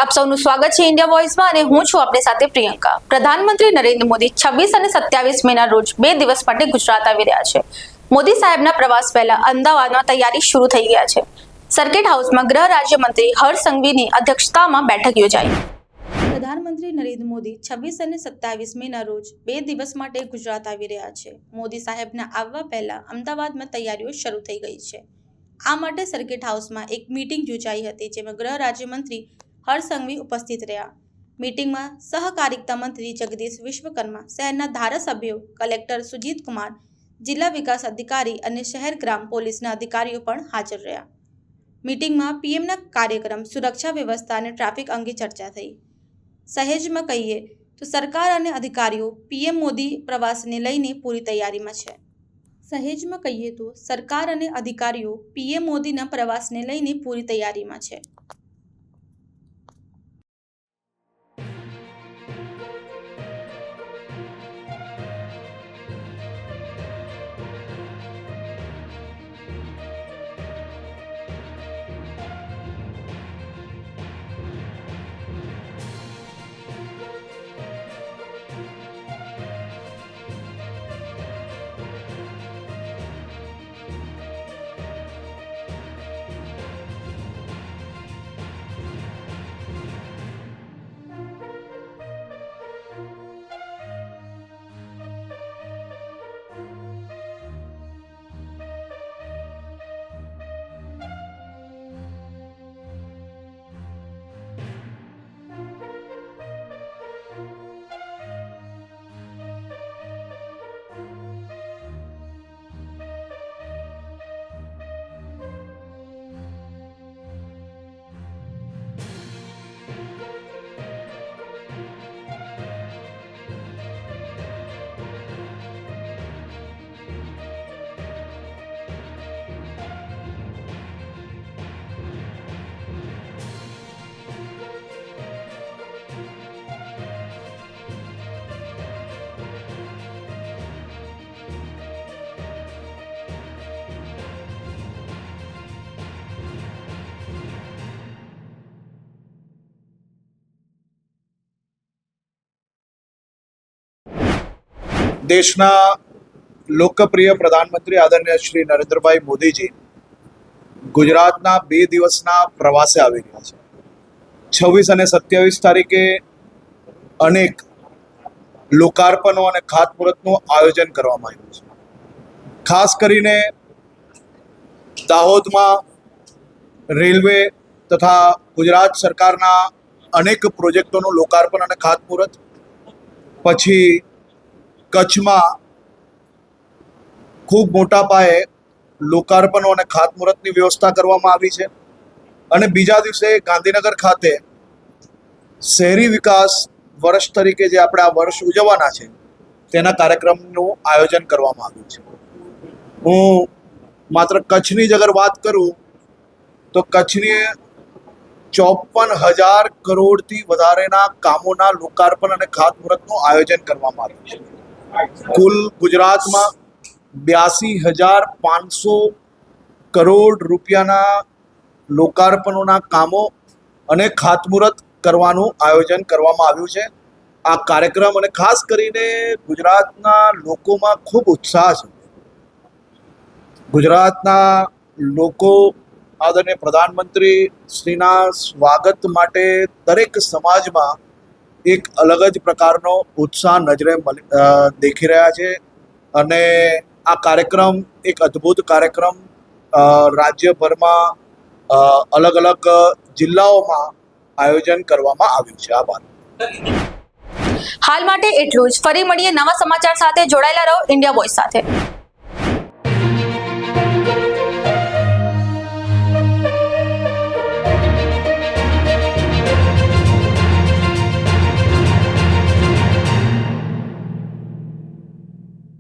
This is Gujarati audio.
આપ સૌનું સ્વાગત છે ઇન્ડિયા વોઇસમાં અને હું છું આપની સાથે પ્રિયંકા। પ્રધાનમંત્રી નરેન્દ્ર મોદી 26 અને 27 મેના રોજ 2 દિવસ માટે ગુજરાત આવી રહ્યા છે। મોદી સાહેબના પ્રવાસ પહેલા અમદાવાદમાં તૈયારી શરૂ થઈ ગયા છે। સર્કિટ હાઉસમાં ગૃહ રાજ્યમંત્રી હર્ષ સંઘવીની અધ્યક્ષતામાં બેઠક યોજાઈ। પ્રધાનમંત્રી નરેન્દ્ર મોદી 26 અને 27 મેના રોજ 2 દિવસ માટે ગુજરાત આવી રહ્યા છે। મોદી સાહેબના આવવા પહેલા અમદાવાદમાં તૈયારીઓ શરૂ થઈ ગઈ છે। આ માટે સર્કિટ હાઉસમાં એક મીટિંગ યોજાઈ હતી, જેમાં ગૃહ રાજ્યમંત્રી હર્ષ સંઘવી ઉપસ્થિત રહ્યા। મીટિંગમાં સહકારિતા મંત્રી જગદીશ વિશ્વકર્મા, શહેરના ધારાસભ્યો, કલેક્ટર સુજીત કુમાર, જિલ્લા વિકાસ અધિકારી અને શહેર ગ્રામ પોલીસના અધિકારીઓ પણ હાજર રહ્યા। મીટિંગમાં પીએમના કાર્યક્રમ, સુરક્ષા વ્યવસ્થા અને ટ્રાફિક અંગે ચર્ચા થઈ। સહેજમાં કહીએ તો સરકાર અને અધિકારીઓ પીએમ મોદી પ્રવાસને લઈને પૂરી તૈયારીમાં છે। સહેજમાં કહીએ તો સરકાર અને અધિકારીઓ પીએમ મોદીના પ્રવાસને લઈને પૂરી તૈયારીમાં છે। દેશના લોકપ્રિય પ્રધાનમંત્રી આદરણીય શ્રી નરેન્દ્રભાઈ મોદીજી ગુજરાતના 2 દિવસના પ્રવાસે આવી રહ્યા છે। 26 અને 27 તારીખે અનેક લોકાર્પણો અને ખાતમુહૂર્તનું આયોજન કરવામાં આવ્યું છે। ખાસ કરીને દાહોદમાં રેલવે તથા ગુજરાત સરકારના અનેક પ્રોજેક્ટોનું લોકાર્પણ અને ખાતમુહૂર્ત, પછી કચ્છમાં ખૂબ મોટા પાયે લોકાર્પણો અને ખાતમુહૂર્તની વ્યવસ્થા કરવામાં આવી છે અને બીજા દિવસે ગાંધીનગર ખાતે શહેરી વિકાસ વર્ષ તરીકે જે આપણે આ વર્ષ ઉજવવાના છે તેના કાર્યક્રમનું આયોજન કરવામાં આવ્યું છે। હું માત્ર કચ્છની જ અગર વાત કરું તો કચ્છની 54,000 કરોડથી વધારેના કામોના લોકાર્પણ અને ખાતમુહૂર્તનું આયોજન કરવામાં આવ્યું છે। કુલ ગુજરાતમાં 82,500 કરોડ રૂપિયાના લોકાર્પણોના કામો અને ખાતમુહૂર્ત કરવાનું આયોજન કરવામાં આવ્યું છે। આ કાર્યક્રમ અને ખાસ કરીને ગુજરાતના લોકોમાં ખૂબ ઉત્સાહ છે। ગુજરાતના લોકો આદરણીય પ્રધાનમંત્રી શ્રીના સ્વાગત માટે દરેક સમાજમાં એક અલગ જ પ્રકારનો ઉત્સાહ નજરે દેખી રહ્યા છે અને આ કાર્યક્રમ એક અદ્ભુત કાર્યક્રમ રાજ્યભરમાં અલગ અલગ જિલ્લાઓમાં આયોજન કરવામાં આવ્યું છે। આભાર। હાલ માટે એટલું જ। ફરી મળીએ નવા સમાચાર સાથે। જોડાયેલા રહો ઇન્ડિયા વોઇસ સાથે।